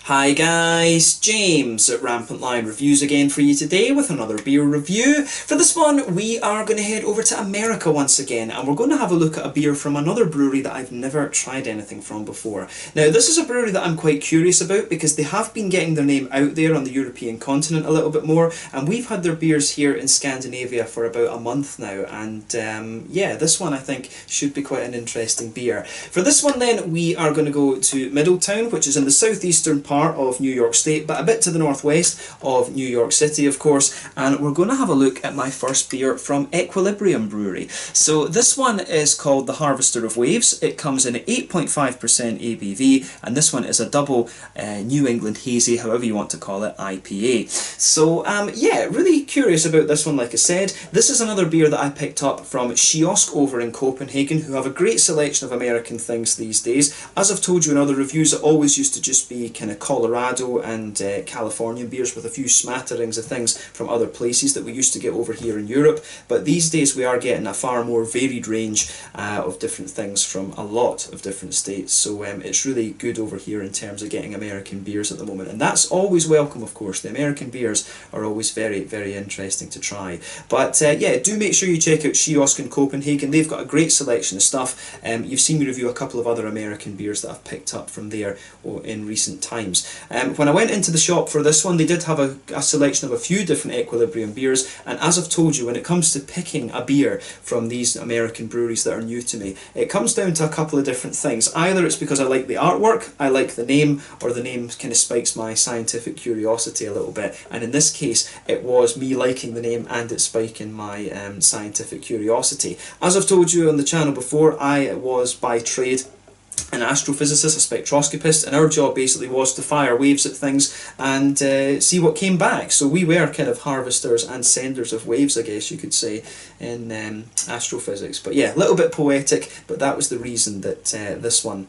Hi guys, James at Rampant Lion Reviews again for you today with another beer review. For this one we are going to head over to America once again, and we're going to have a look at a beer from another brewery that I've never tried anything from before. Now this is a brewery that I'm quite curious about because they have been getting their name out there on the European continent a little bit more, and we've had their beers here in Scandinavia for about a month now, and yeah, this one I think should be quite an interesting beer. For this one then we are going to go to Middletown, which is in the southeastern part of New York State, but a bit to the northwest of New York City, of course, and we're going to have a look at my first beer from Equilibrium Brewery. So this one is called the Harvester of Waves. It comes in at 8.5% ABV, and this one is a double New England Hazy, however you want to call it, IPA. So yeah, really curious about this one. Like I said, this is another beer that I picked up from Kiosk over in Copenhagen, who have a great selection of American things these days. As I've told you in other reviews, it always used to just be kind of Colorado and Californian beers with a few smatterings of things from other places that we used to get over here in Europe, but these days we are getting a far more varied range of different things from a lot of different states, so it's really good over here in terms of getting American beers at the moment, and that's always welcome. Of course, the American beers are always very interesting to try, but yeah, do make sure you check out Kiosk in Copenhagen. They've got a great selection of stuff. You've seen me review a couple of other American beers that I've picked up from there in recent times. When I went into the shop for this one, they did have a selection of a few different Equilibrium beers, and as I've told you, when it comes to picking a beer from these American breweries that are new to me, it comes down to a couple of different things. Either it's because I like the artwork, I like the name, or the name kind of spikes my scientific curiosity a little bit, and in this case it was me liking the name and it spiking my scientific curiosity. As I've told you on the channel before, I was by trade an astrophysicist, a spectroscopist, and our job basically was to fire waves at things and see what came back. So we were kind of harvesters and senders of waves, I guess you could say, in astrophysics. But yeah, a little bit poetic, but that was the reason that this one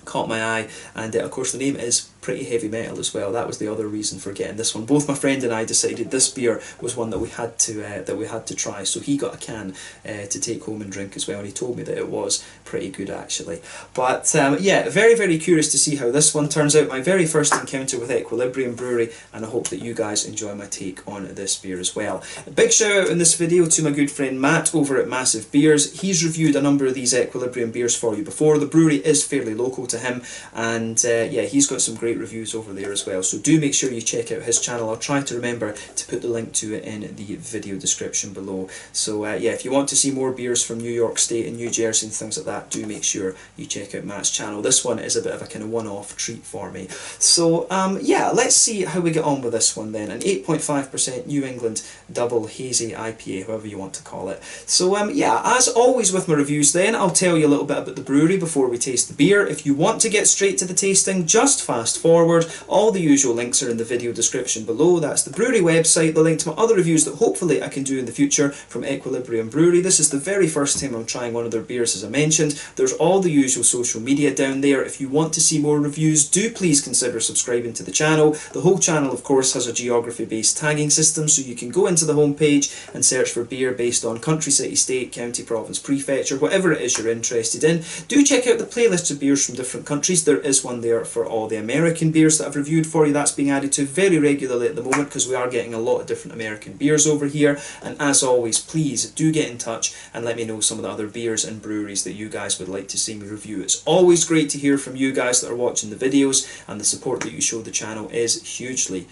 caught my eye, and of course the name is pretty heavy metal as well. That was the other reason for getting this one. Both my friend and I decided this beer was one that we had to try, so he got a can to take home and drink as well, and he told me that it was pretty good actually. But yeah, very curious to see how this one turns out. My very first encounter with Equilibrium Brewery, and I hope that you guys enjoy my take on this beer as well. A big shout out in this video to my good friend Matt over at Massive Beers. He's reviewed a number of these Equilibrium beers for you before. The brewery is fairly local to him, and yeah, he's got some great reviews over there as well, so do make sure you check out his channel. I'll try to remember to put the link to it in the video description below. So yeah, if you want to see more beers from New York State and New Jersey and things like that, do make sure you check out Matt's channel. This one is a bit of a kind of one-off treat for me. So yeah, let's see how we get on with this one then. An 8.5% New England Double Hazy IPA, however you want to call it. So yeah, as always with my reviews then, I'll tell you a little bit about the brewery before we taste the beer. If you want to get straight to the tasting, just fast forward. All the usual links are in the video description below. That's the brewery website, the link to my other reviews that hopefully I can do in the future from Equilibrium Brewery. This is the very first time I'm trying one of their beers, as I mentioned. There's all the usual social media down there. If you want to see more reviews, do please consider subscribing to the channel. The whole channel, of course, has a geography-based tagging system, so you can go into the homepage and search for beer based on country, city, state, county, province, prefecture, whatever it is you're interested in. Do check out the playlists of beers from different countries. There is one there for all the American beers that I've reviewed for you. That's being added to very regularly at the moment because we are getting a lot of different American beers over here, and as always, please do get in touch and let me know some of the other beers and breweries that you guys would like to see me review. It's always great to hear from you guys that are watching the videos, and the support that you show the channel is hugely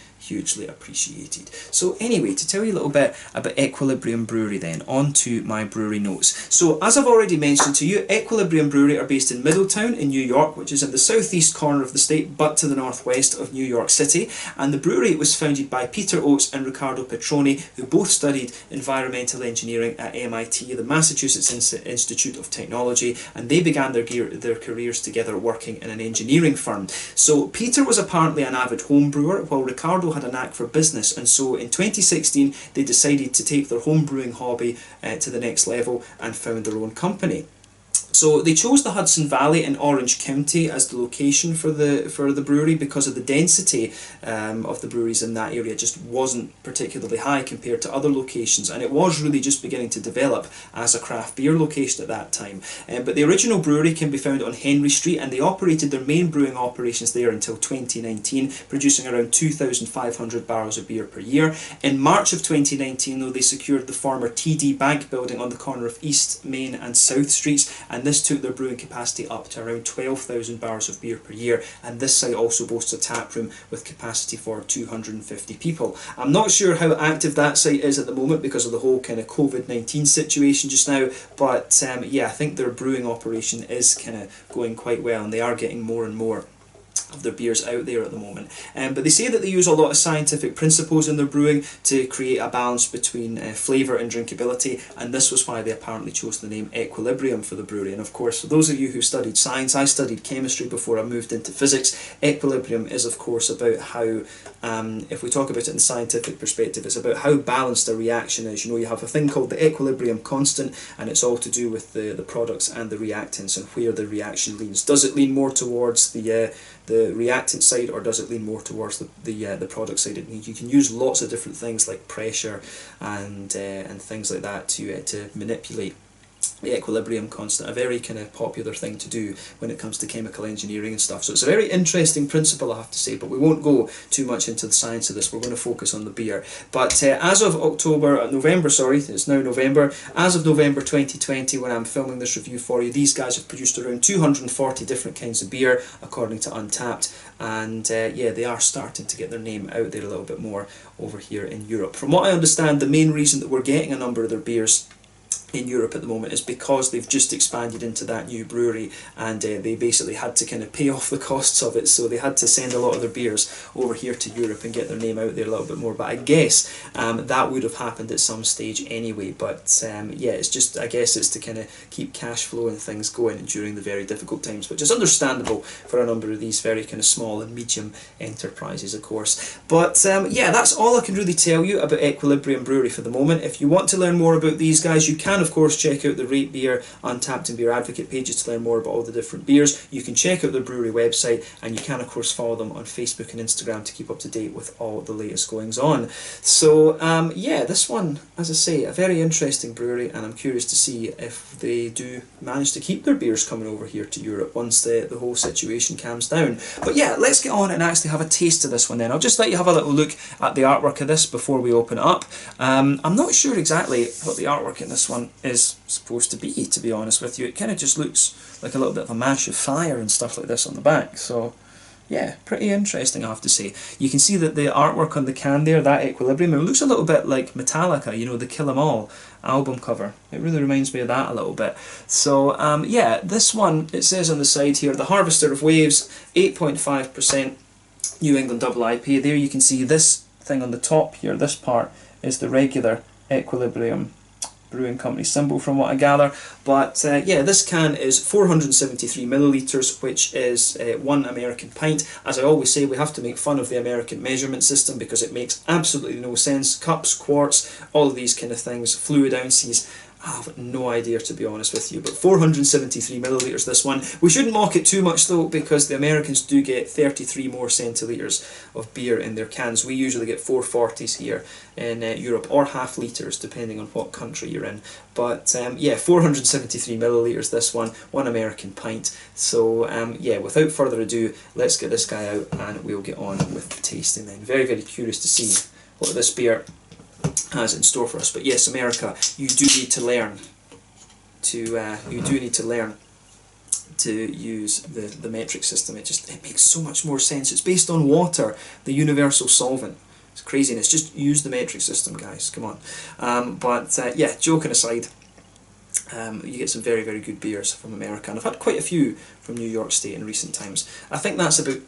appreciated. So anyway, to tell you a little bit about Equilibrium Brewery then, on to my brewery notes. So as I've already mentioned to you, Equilibrium Brewery are based in Middletown in New York, which is in the southeast corner of the state but to the northwest of New York City, and the brewery was founded by Peter Oates and Riccardo Petroni, who both studied environmental engineering at MIT, the Massachusetts Institute of Technology, and they began their careers together working in an engineering firm. So Peter was apparently an avid home brewer, while Riccardo had a knack for business, and so in 2016 they decided to take their home brewing hobby to the next level and found their own company. So they chose the Hudson Valley in Orange County as the location for the brewery because of the density of the breweries in that area just wasn't particularly high compared to other locations, and it was really just beginning to develop as a craft beer location at that time. But the original brewery can be found on Henry Street, and they operated their main brewing operations there until 2019, producing around 2,500 barrels of beer per year. In March of 2019 though, they secured the former TD Bank building on the corner of East Main and South Streets, and this took their brewing capacity up to around 12,000 barrels of beer per year, and this site also boasts a tap room with capacity for 250 people. I'm not sure how active that site is at the moment because of the whole kind of COVID-19 situation just now, but yeah, I think their brewing operation is kind of going quite well, and they are getting more and more of their beers out there at the moment. But they say that they use a lot of scientific principles in their brewing to create a balance between flavour and drinkability, and this was why they apparently chose the name Equilibrium for the brewery. And of course, for those of you who studied science, I studied chemistry before I moved into physics. Equilibrium is of course about how, if we talk about it in scientific perspective, it's about how balanced a reaction is. You know, you have a thing called the equilibrium constant, and it's all to do with the products and the reactants and where the reaction leans. Does it lean more towards the reactant side, or does it lean more towards the product side? You can use lots of different things like pressure and things like that to manipulate the equilibrium constant, a very kind of popular thing to do when it comes to chemical engineering and stuff. So it's a very interesting principle, I have to say, but we won't go too much into the science of this. We're going to focus on the beer. But as of November, it's now November, as of November 2020, when I'm filming this review for you, these guys have produced around 240 different kinds of beer, according to Untappd, and yeah, they are starting to get their name out there a little bit more over here in Europe. From what I understand, the main reason that we're getting a number of their beers in Europe at the moment is because they've just expanded into that new brewery, and they basically had to kind of pay off the costs of it, so they had to send a lot of their beers over here to Europe and get their name out there a little bit more. But I guess that would have happened at some stage anyway, but yeah, it's just, I guess it's to kind of keep cash flow and things going during the very difficult times, which is understandable for a number of these very kind of small and medium enterprises, of course. But yeah, that's all I can really tell you about Equilibrium Brewery for the moment. If you want to learn more about these guys, you can of course check out the Rate Beer, Untappd and Beer Advocate pages to learn more about all the different beers. You can check out their brewery website, and you can of course follow them on Facebook and Instagram to keep up to date with all the latest goings on. So yeah, this one, as I say, a very interesting brewery, and I'm curious to see if they do manage to keep their beers coming over here to Europe once the whole situation calms down. But yeah, let's get on and actually have a taste of this one then. I'll just let you have a little look at the artwork of this before we open it up. I'm not sure exactly what the artwork in this one is supposed to be honest with you. It kind of just looks like a little bit of a mash of fire and stuff like this on the back, so yeah, pretty interesting, I have to say. You can see that the artwork on the can there, that Equilibrium, it looks a little bit like Metallica, you know, the Kill 'Em All album cover. It really reminds me of that a little bit. So yeah, this one, it says on the side here, the Harvester of Waves, 8.5% New England double IPA. There you can see this thing on the top here, this part is the regular Equilibrium Brewing Company symbol from what I gather. But yeah, this can is 473 millilitres, which is 1 American pint. As I always say, we have to make fun of the American measurement system because it makes absolutely no sense. Cups, quarts, all of these kind of things, fluid ounces, I have no idea, to be honest with you, but 473 millilitres this one. We shouldn't mock it too much though, because the Americans do get 33 more centilitres of beer in their cans. We usually get 440s here in Europe, or half litres depending on what country you're in. But yeah, 473 millilitres this one, 1 American pint. So yeah, without further ado, let's get this guy out and we'll get on with the tasting then. Very, very curious to see what this beer has in store for us. But yes, America, you do need to learn to use the metric system. It makes so much more sense. It's based on water, the universal solvent. It's craziness. Just use the metric system, guys. Come on. But yeah, joking aside, you get some very, very good beers from America, and I've had quite a few from New York State in recent times. I think that's about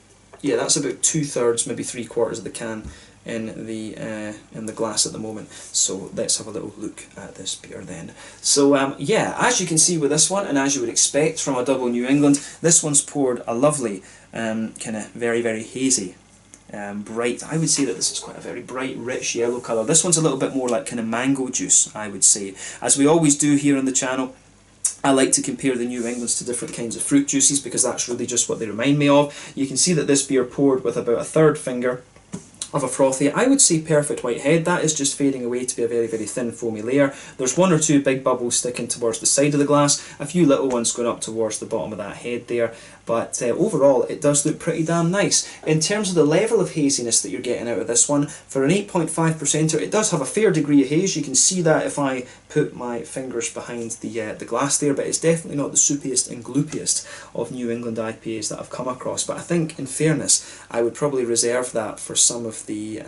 2/3, maybe 3/4 of the can in the glass at the moment. So let's have a little look at this beer then. So yeah, as you can see with this one, and as you would expect from a double New England, this one's poured a lovely kind of very, very hazy, bright, I would say that this is quite a very bright, rich yellow colour. This one's a little bit more like kind of mango juice, I would say. As we always do here on the channel, I like to compare the New Englands to different kinds of fruit juices because that's really just what they remind me of. You can see that this beer poured with about a third finger of a frothy, I would say perfect white head. That is just fading away to be a very, very thin foamy layer. There's one or two big bubbles sticking towards the side of the glass, a few little ones going up towards the bottom of that head there, but overall it does look pretty damn nice. In terms of the level of haziness that you're getting out of this one, for an 8.5%er, it does have a fair degree of haze. You can see that if I put my fingers behind the glass there, but it's definitely not the soupiest and gloopiest of New England IPAs that I've come across. But I think, in fairness, I would probably reserve that for some of the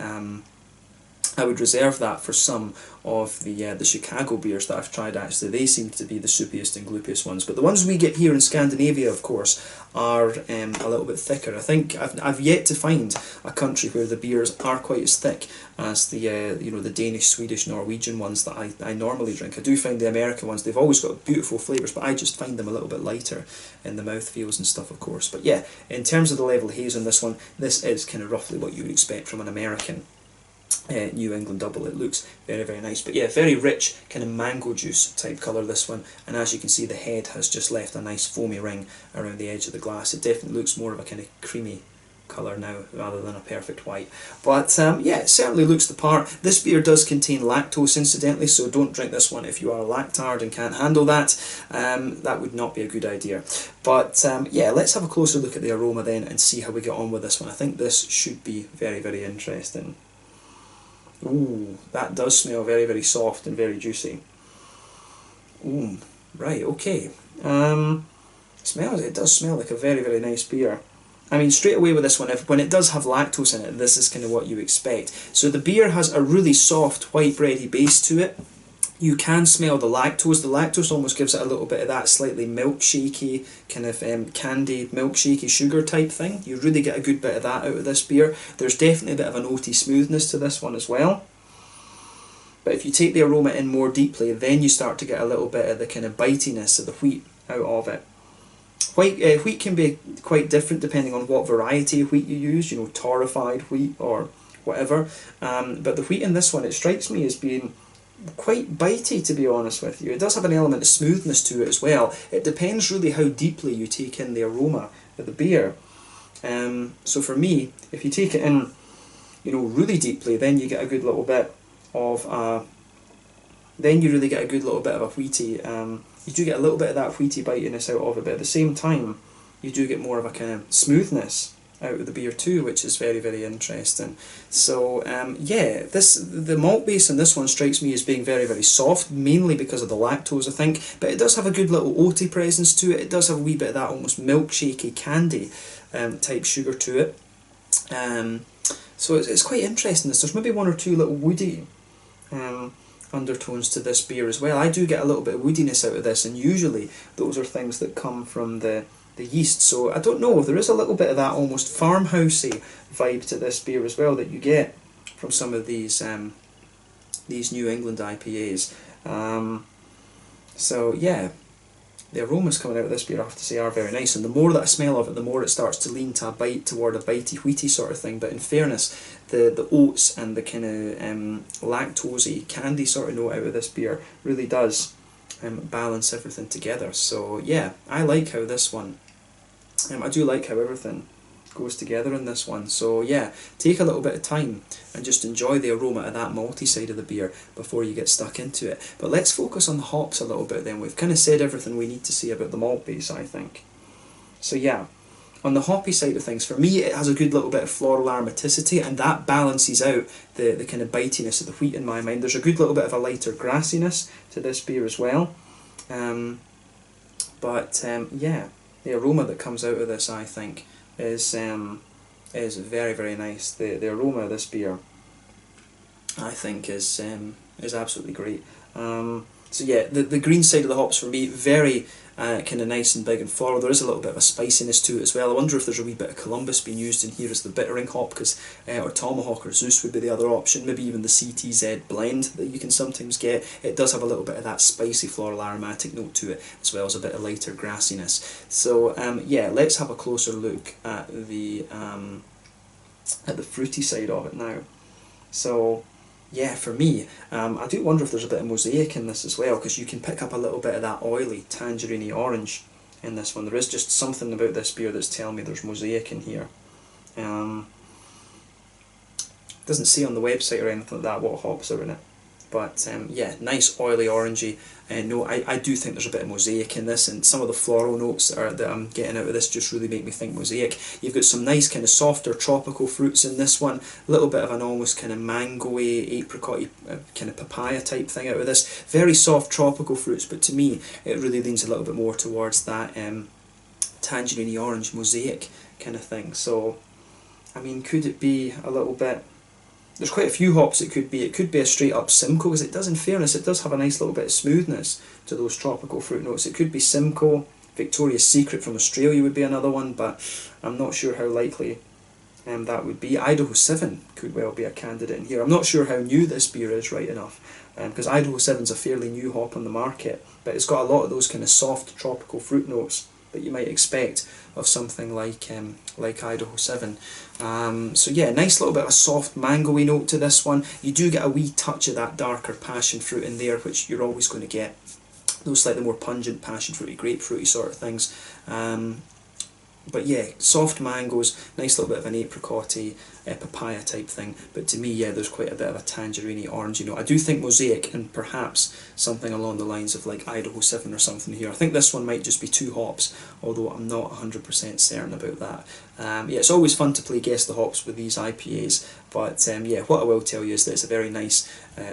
the Chicago beers that I've tried. Actually, they seem to be the soupiest and gloopiest ones. But the ones we get here in Scandinavia, of course, are a little bit thicker. I think I've yet to find a country where the beers are quite as thick as the the Danish, Swedish, Norwegian ones that I normally drink. I do find the American ones, they've always got beautiful flavours, but I just find them a little bit lighter in the mouthfeels and stuff, of course. But yeah, in terms of the level of haze on this one, this is kind of roughly what you would expect from an American New England double. It looks very, very nice, but yeah, very rich kind of mango juice type colour, this one, and as you can see, the head has just left a nice foamy ring around the edge of the glass. It definitely looks more of a kind of creamy colour now rather than a perfect white, but yeah, it certainly looks the part. This beer does contain lactose, incidentally, so don't drink this one if you are lactard and can't handle that. That would not be a good idea. But yeah, let's have a closer look at the aroma then and see how we get on with this one. I think this should be very, very interesting. Ooh, that does smell very, very soft and very juicy. Ooh, right, okay. It does smell like a very, very nice beer. I mean, straight away with this one, when it does have lactose in it, this is kind of what you expect. So the beer has a really soft, white bready base to it. You can smell the lactose. The lactose almost gives it a little bit of that slightly milkshakey, kind of candied, milkshakey sugar type thing. You really get a good bit of that out of this beer. There's definitely a bit of an oaty smoothness to this one as well. But if you take the aroma in more deeply, then you start to get a little bit of the kind of bitiness of the wheat out of it. Wheat can be quite different depending on what variety of wheat you use, you know, torrefied wheat or whatever. But the wheat in this one, it strikes me as being quite bitey, to be honest with you. It does have an element of smoothness to it as well. It depends really how deeply you take in the aroma of the beer. So for me, if you take it in, you know, really deeply, then you get a good little bit of a wheaty. You do get a little bit of that wheaty bitiness out of it, but at the same time, you do get more of a kind of smoothness out of the beer too, which is very, very interesting. So yeah, the malt base in this one strikes me as being very, very soft, mainly because of the lactose, I think, but it does have a good little oaty presence to it. It does have a wee bit of that almost milkshakey candy type sugar to it. So it's quite interesting. There's maybe one or two little woody undertones to this beer as well. I do get a little bit of woodiness out of this, and usually those are things that come from the yeast. So I don't know, there is a little bit of that almost farmhousey vibe to this beer as well that you get from some of these New England IPAs. So yeah, the aromas coming out of this beer, I have to say, are very nice, and the more that I smell of it, the more it starts to lean to a bite toward a bitey, wheaty sort of thing. But in fairness, the oats and the kind of lactosey candy sort of note out of this beer really does balance everything together. So yeah, I like how this one, I do like how everything goes together in this one. So yeah, take a little bit of time and just enjoy the aroma of that malty side of the beer before you get stuck into it. But let's focus on the hops a little bit then. We've kind of said everything we need to say about the malt base, I think. So yeah, on the hoppy side of things, for me it has a good little bit of floral aromaticity, and that balances out the kind of bitiness of the wheat in my mind. There's a good little bit of a lighter grassiness to this beer as well. Yeah, the aroma that comes out of this, I think, is very, very nice. The aroma of this beer, I think, is absolutely great. So yeah, the green side of the hops for me, very kind of nice and big and floral. There is a little bit of a spiciness to it as well. I wonder if there's a wee bit of Columbus being used in here as the bittering hop, because or Tomahawk or Zeus would be the other option. Maybe even the CTZ blend that you can sometimes get. It does have a little bit of that spicy floral aromatic note to it, as well as a bit of lighter grassiness. So yeah, let's have a closer look at the fruity side of it now. So yeah, for me, I do wonder if there's a bit of mosaic in this as well, because you can pick up a little bit of that oily tangerine orange in this one. There is just something about this beer that's telling me there's mosaic in here. Doesn't say on the website or anything like that what hops are in it. But yeah, nice oily orangey. No, I do think there's a bit of mosaic in this, and some of the floral notes that I'm getting out of this just really make me think mosaic. You've got some nice kind of softer tropical fruits in this one, a little bit of an almost kind of mango-y, apricot-y, kind of papaya type thing out of this. Very soft tropical fruits, but to me it really leans a little bit more towards that tangerine orange mosaic kind of thing. So, I mean, could it be a little bit... There's quite a few hops it could be. It could be a straight up Simcoe, because it does, in fairness, it does have a nice little bit of smoothness to those tropical fruit notes. It could be Simcoe. Victoria's Secret from Australia would be another one, but I'm not sure how likely that would be. Idaho 7 could well be a candidate in here. I'm not sure how new this beer is right enough, because Idaho 7's a fairly new hop on the market, but it's got a lot of those kind of soft tropical fruit notes that you might expect of something like Idaho 7. So yeah, nice little bit of a soft mango-y note to this one. You do get a wee touch of that darker passion fruit in there, which you're always going to get. Those slightly more pungent passion fruity, grapefruity sort of things. But yeah, soft mangoes, nice little bit of an apricot-y, papaya type thing. But to me, yeah, there's quite a bit of a tangerine orange. I do think mosaic, and perhaps something along the lines of like Idaho 7 or something here. I think this one might just be 2 hops, although I'm not 100% certain about that. Yeah, it's always fun to play guess the hops with these IPAs. But yeah, what I will tell you is that it's a very nice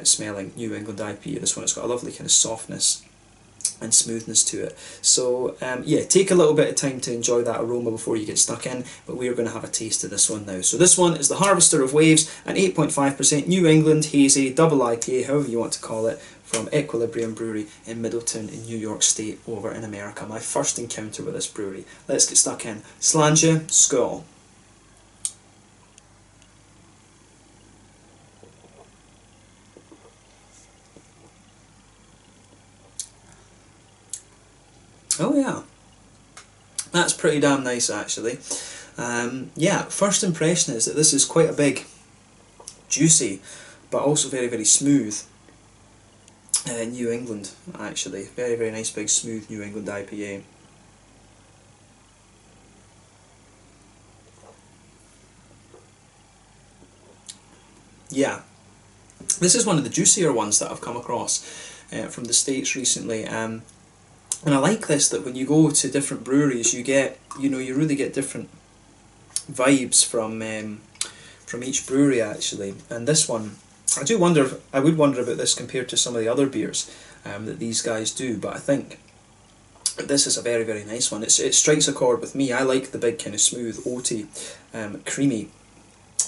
smelling New England IPA. This one, it's got a lovely kind of softness and smoothness to it. So yeah, take a little bit of time to enjoy that aroma before you get stuck in, but we are going to have a taste of this one now. So this one is the Harvester of Waves, an 8.5% New England Hazy Double IPA, however you want to call it, from Equilibrium Brewery in Middletown in New York State over in America. My first encounter with this brewery. Let's get stuck in. Slàinte, skål. Oh yeah, that's pretty damn nice actually. Yeah, first impression is that this is quite a big, juicy, but also very, very smooth New England actually. Very, very nice big smooth New England IPA. Yeah, this is one of the juicier ones that I've come across from the States recently. And I like this, that when you go to different breweries, you get, you really get different vibes from each brewery actually. And this one, I would wonder about this compared to some of the other beers that these guys do, but I think this is a very, very nice one. It strikes a chord with me. I like the big kind of smooth, oaty, creamy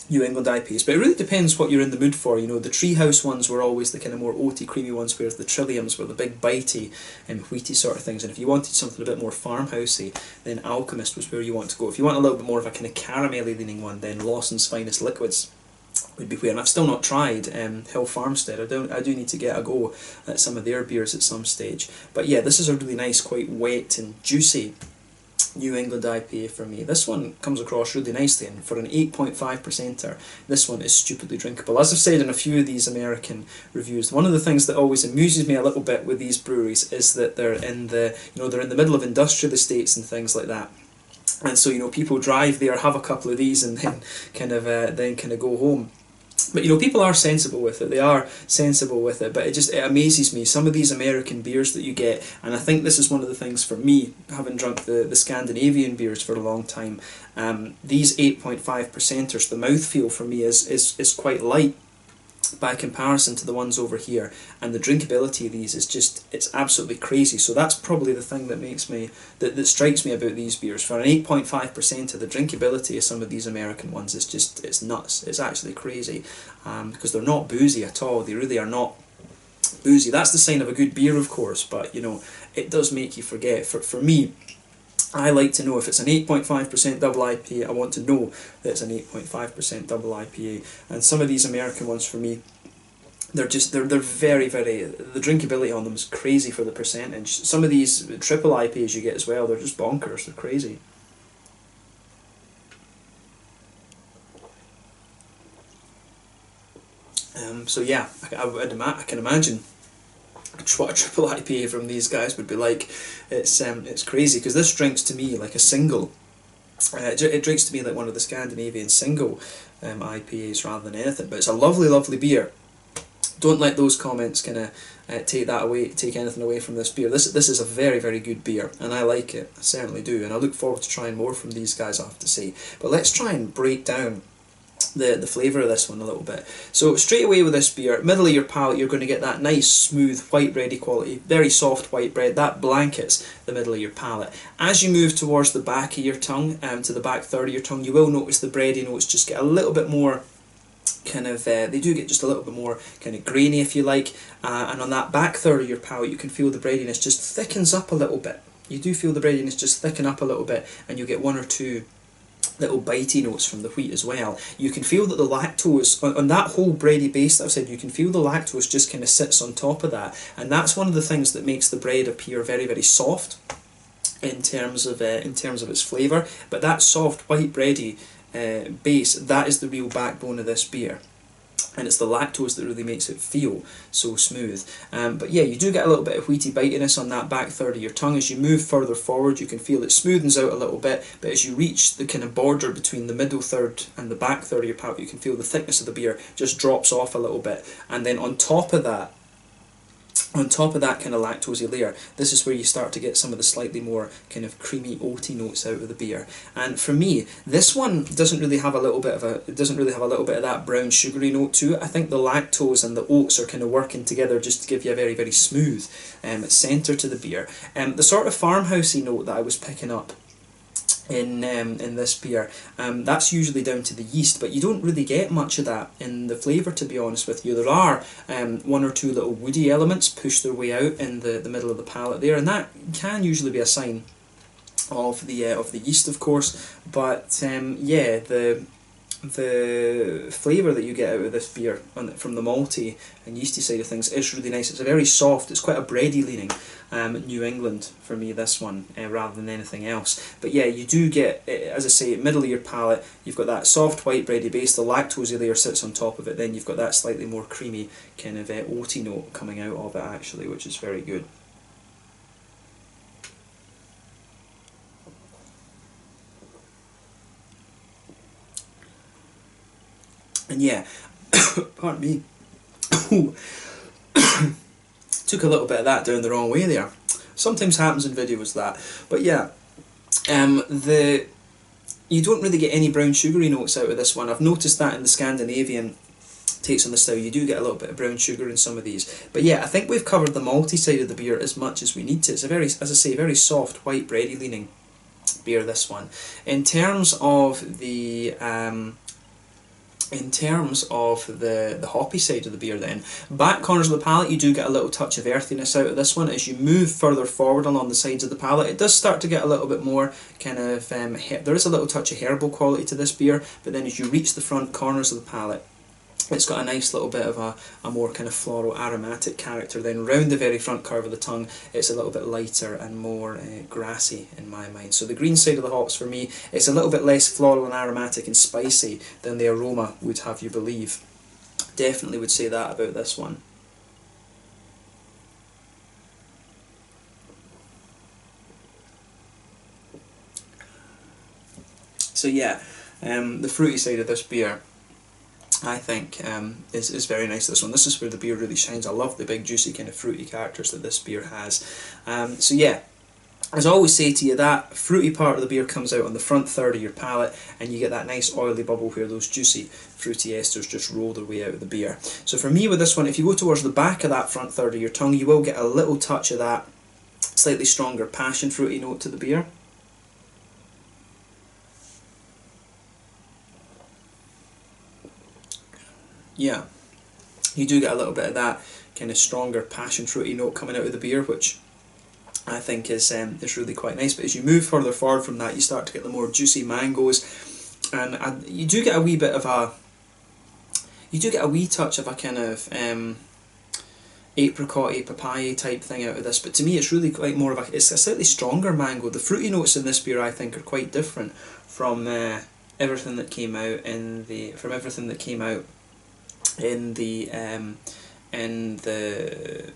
New England IPAs, but it really depends what you're in the mood for. The Treehouse ones were always the kind of more oaty, creamy ones, whereas the Trilliums were the big bitey and wheaty sort of things. And if you wanted something a bit more farmhousey, then Alchemist was where you want to go. If you want a little bit more of a kind of caramelly leaning one, then Lawson's Finest Liquids would be where. And I've still not tried Hill Farmstead. I do need to get a go at some of their beers at some stage. But yeah, this is a really nice, quite wet and juicy New England IPA for me. This one comes across really nicely, and for an 8.5%er, this one is stupidly drinkable. As I've said in a few of these American reviews, one of the things that always amuses me a little bit with these breweries is that they're in the middle of industrial estates and things like that. And so, people drive there, have a couple of these, and then kind of go home. But people are sensible with it. They are sensible with it. But it amazes me, some of these American beers that you get, and I think this is one of the things for me, having drunk the Scandinavian beers for a long time. These 8.5%ers, the mouthfeel for me is quite light by comparison to the ones over here, and the drinkability of these is it's absolutely crazy. So that's probably the thing that makes me that strikes me about these beers. For an 8.5%, the drinkability of some of these American ones is it's nuts. It's actually crazy, because they're not boozy at all. They really are not boozy. That's the sign of a good beer, of course, but it does make you forget. For me, I like to know if it's an 8.5% double IPA, I want to know that it's an 8.5% double IPA. And some of these American ones for me, they're very, very, the drinkability on them is crazy for the percentage. Some of these triple IPAs you get as well, they're just bonkers, they're crazy. So yeah, I can imagine what a triple IPA from these guys would be like. It's crazy, because this drinks to me like a single. It drinks to me like one of the Scandinavian single IPAs rather than anything. But it's a lovely, lovely beer. Don't let those comments kind of take anything away from this beer. This is a very, very good beer, and I like it. I certainly do, and I look forward to trying more from these guys, I have to say. But let's try and break down the flavour of this one a little bit. So straight away with this beer, middle of your palate, you're going to get that nice smooth white bready quality, very soft white bread, that blankets the middle of your palate. As you move towards the back of your tongue, to the back third of your tongue, you will notice the bready notes just get a little bit more kind of, they do get just a little bit more kind of grainy, if you like, and on that back third of your palate you can feel the breadiness just thickens up a little bit. You do feel the breadiness just thicken up a little bit, and you get one or two little bitey notes from the wheat as well. You can feel that the lactose, on that whole bready base that I've said, you can feel the lactose just kind of sits on top of that, and that's one of the things that makes the bread appear very, very soft in terms of its flavour. But that soft white bready base, that is the real backbone of this beer, and it's the lactose that really makes it feel so smooth. But yeah, you do get a little bit of wheaty bitiness on that back third of your tongue. As you move further forward, you can feel it smoothens out a little bit, but as you reach the kind of border between the middle third and the back third of your palate, you can feel the thickness of the beer just drops off a little bit. And then on top of that kind of lactosey layer, this is where you start to get some of the slightly more kind of creamy oaty notes out of the beer. And for me, this one doesn't really have a little bit of that brown sugary note to it. I think the lactose and the oats are kind of working together just to give you a very, very smooth centre to the beer. The sort of farmhousey note that I was picking up in this beer, that's usually down to the yeast, but you don't really get much of that in the flavour, to be honest with you. There are one or two little woody elements push their way out in the middle of the palate there, and that can usually be a sign of the yeast, of course. But yeah, the flavour that you get out of this beer from the malty and yeasty side of things is really nice. It's a very soft, it's quite a bready leaning New England for me, this one, rather than anything else. But yeah, you do get, as I say, middle of your palate, you've got that soft white bready base, the lactosey layer sits on top of it, then you've got that slightly more creamy kind of oaty note coming out of it actually, which is very good. And yeah, pardon me, took a little bit of that down the wrong way there. Sometimes happens in videos, that. But yeah, you don't really get any brown sugary notes out of this one. I've noticed that in the Scandinavian takes on the style, you do get a little bit of brown sugar in some of these. But yeah, I think we've covered the malty side of the beer as much as we need to. It's a very, as I say, very soft, white, bready leaning beer, this one. In terms of the hoppy side of the beer, then, back corners of the palate, you do get a little touch of earthiness out of this one. As you move further forward along the sides of the palate, it does start to get a little bit more kind of, there is a little touch of herbal quality to this beer, but then as you reach the front corners of the palate, it's got a nice little bit of a more kind of floral aromatic character. Then round the very front curve of the tongue, it's a little bit lighter and more grassy in my mind. So the green side of the hops for me, it's a little bit less floral and aromatic and spicy than the Aroma would have you believe. Definitely would say that about this one. So yeah, the fruity side of this beer, I think, is very nice, this one. This is where the beer really shines. I love the big juicy kind of fruity characters that this beer has. So yeah, as I always say to you, that fruity part of the beer comes out on the front third of your palate, and you get that nice oily bubble where those juicy fruity esters just roll their way out of the beer. So for me with this one, if you go towards the back of that front third of your tongue, you will get a little touch of that slightly stronger passion fruity note to the beer. Yeah, you do get a little bit of that kind of stronger passion fruity note coming out of the beer, which I think is really quite nice. But as you move further forward from that, you start to get the more juicy mangoes, and you do get a wee bit of a wee touch of a kind of apricot, papaya type thing out of this. But to me, it's really quite more of it's a slightly stronger mango. The fruity notes in this beer, I think, are quite different from everything that came out in the in the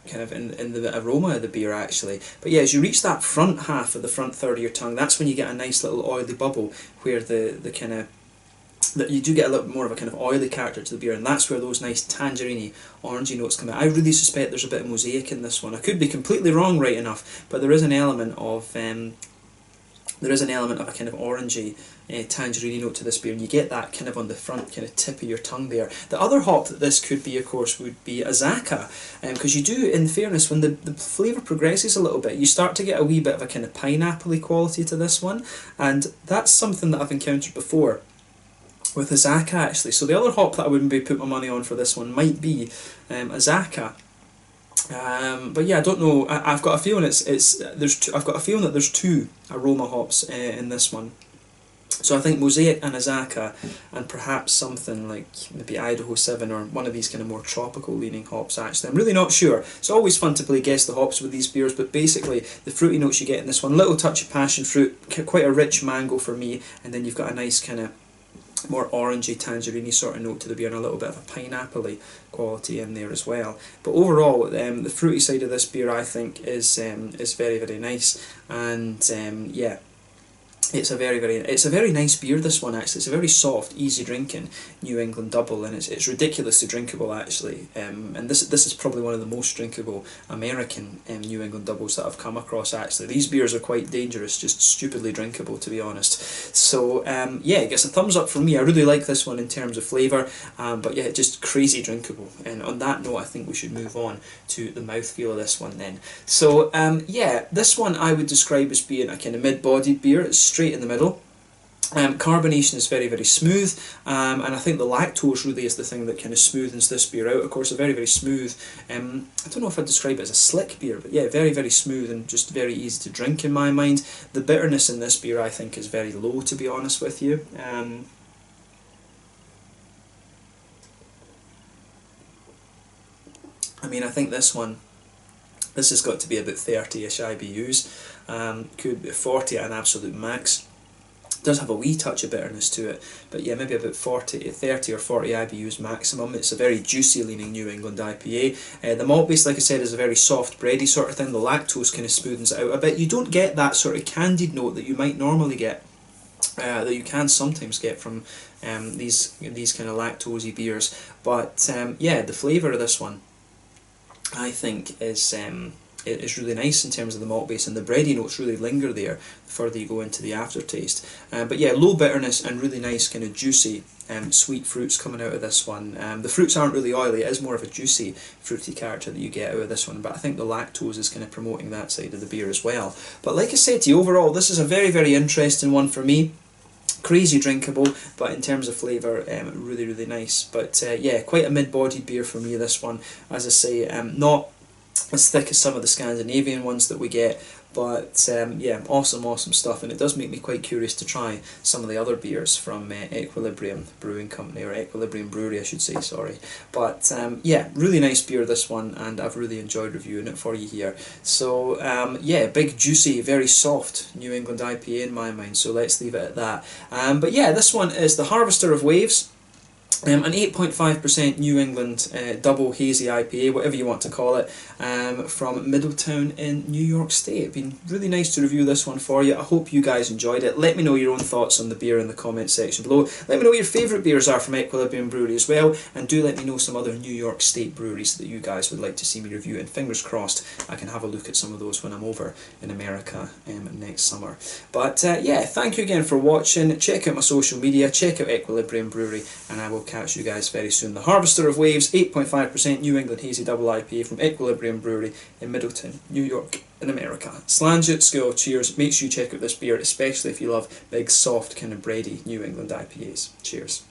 kind of in the aroma of the beer actually. But yeah, as you reach that front half of the front third of your tongue, that's when you get a nice little oily bubble where the kind of that you do get a little bit more of a kind of oily character to the beer, and that's where those nice tangerine orangey notes come out. I really suspect there's a bit of mosaic in this one. I could be completely wrong, right enough, but there is an element of a kind of orangey tangerine note to this beer, and you get that kind of on the front kind of tip of your tongue there. The other hop that this could be, of course, would be Azaka, because you do, in fairness, when the flavour progresses a little bit, you start to get a wee bit of a kind of pineapple-y quality to this one, and that's something that I've encountered before with Azaka actually. So the other hop that I would maybe put my money on for this one might be Azaka. But yeah, I don't know. I've got a feeling I've got a feeling that there's two aroma hops in this one. So I think Mosaic and Azaka, and perhaps something like maybe Idaho 7 or one of these kind of more tropical leaning hops actually. I'm really not sure. It's always fun to play guess the hops with these beers, but basically the fruity notes you get in this one, little touch of passion fruit, quite a rich mango for me, and then you've got a nice kind of more orangey, tangerine sort of note to the beer, and a little bit of a pineapple-y quality in there as well. But overall, the fruity side of this beer I think is very, very nice, and yeah, it's a very nice beer, this one actually. It's a very soft, easy drinking New England double, and it's ridiculously drinkable actually. And this is probably one of the most drinkable American New England doubles that I've come across actually. These beers are quite dangerous, just stupidly drinkable to be honest. So yeah, it gets a thumbs up from me. I really like this one in terms of flavour, but yeah, just crazy drinkable. And on that note, I think we should move on to the mouthfeel of this one then. So yeah, this one I would describe as being a kind of mid-bodied beer. It's straight in the middle. Carbonation is very, very smooth, and I think the lactose really is the thing that kind of smoothens this beer out. Of course, a very, very smooth, I don't know if I'd describe it as a slick beer, but yeah, very, very smooth and just very easy to drink in my mind. The bitterness in this beer I think is very low, to be honest with you. I mean, I think this has got to be about 30-ish IBUs, could be 40 at an absolute max. It does have a wee touch of bitterness to it, but yeah, maybe about 30 or 40 IBUs maximum. It's a very juicy leaning New England IPA. The malt base, like I said, is a very soft bready sort of thing. The lactose kind of smoothens it out a bit. You don't get that sort of candied note that you might normally get, that you can sometimes get from these kind of lactosey beers. But yeah, the flavour of this one I think is really nice in terms of the malt base, and the bready notes really linger there the further you go into the aftertaste. But yeah, low bitterness and really nice kind of juicy sweet fruits coming out of this one. The fruits aren't really oily, it is more of a juicy fruity character that you get out of this one, but I think the lactose is kind of promoting that side of the beer as well. But like I said to you, overall this is a very, very interesting one for me. Crazy drinkable, but in terms of flavour, really, really nice. But yeah, quite a mid-bodied beer for me, this one. As I say, not as thick as some of the Scandinavian ones that we get, but yeah, awesome stuff, and it does make me quite curious to try some of the other beers from Equilibrium Brewing Company, or Equilibrium Brewery I should say, sorry. But yeah, really nice beer this one, and I've really enjoyed reviewing it for you here. So yeah, big juicy, very soft New England IPA in my mind, so let's leave it at that. But yeah, this one is the Harvester of Waves. An 8.5% New England double hazy IPA, whatever you want to call it, from Middletown in New York State. It's been really nice to review this one for you. I hope you guys enjoyed it. Let me know your own thoughts on the beer in the comments section below. Let me know what your favourite beers are from Equilibrium Brewery as well, and do let me know some other New York State breweries that you guys would like to see me review, and fingers crossed I can have a look at some of those when I'm over in America next summer. But yeah, thank you again for watching. Check out my social media, check out Equilibrium Brewery, and I will catch you guys very soon. The Harvester of Waves, 8.5% New England Hazy Double IPA from Equilibrium Brewery in Middletown, New York in America. Slange School, cheers. Make sure you check out this beer, especially if you love big, soft, kind of bready New England IPAs. Cheers.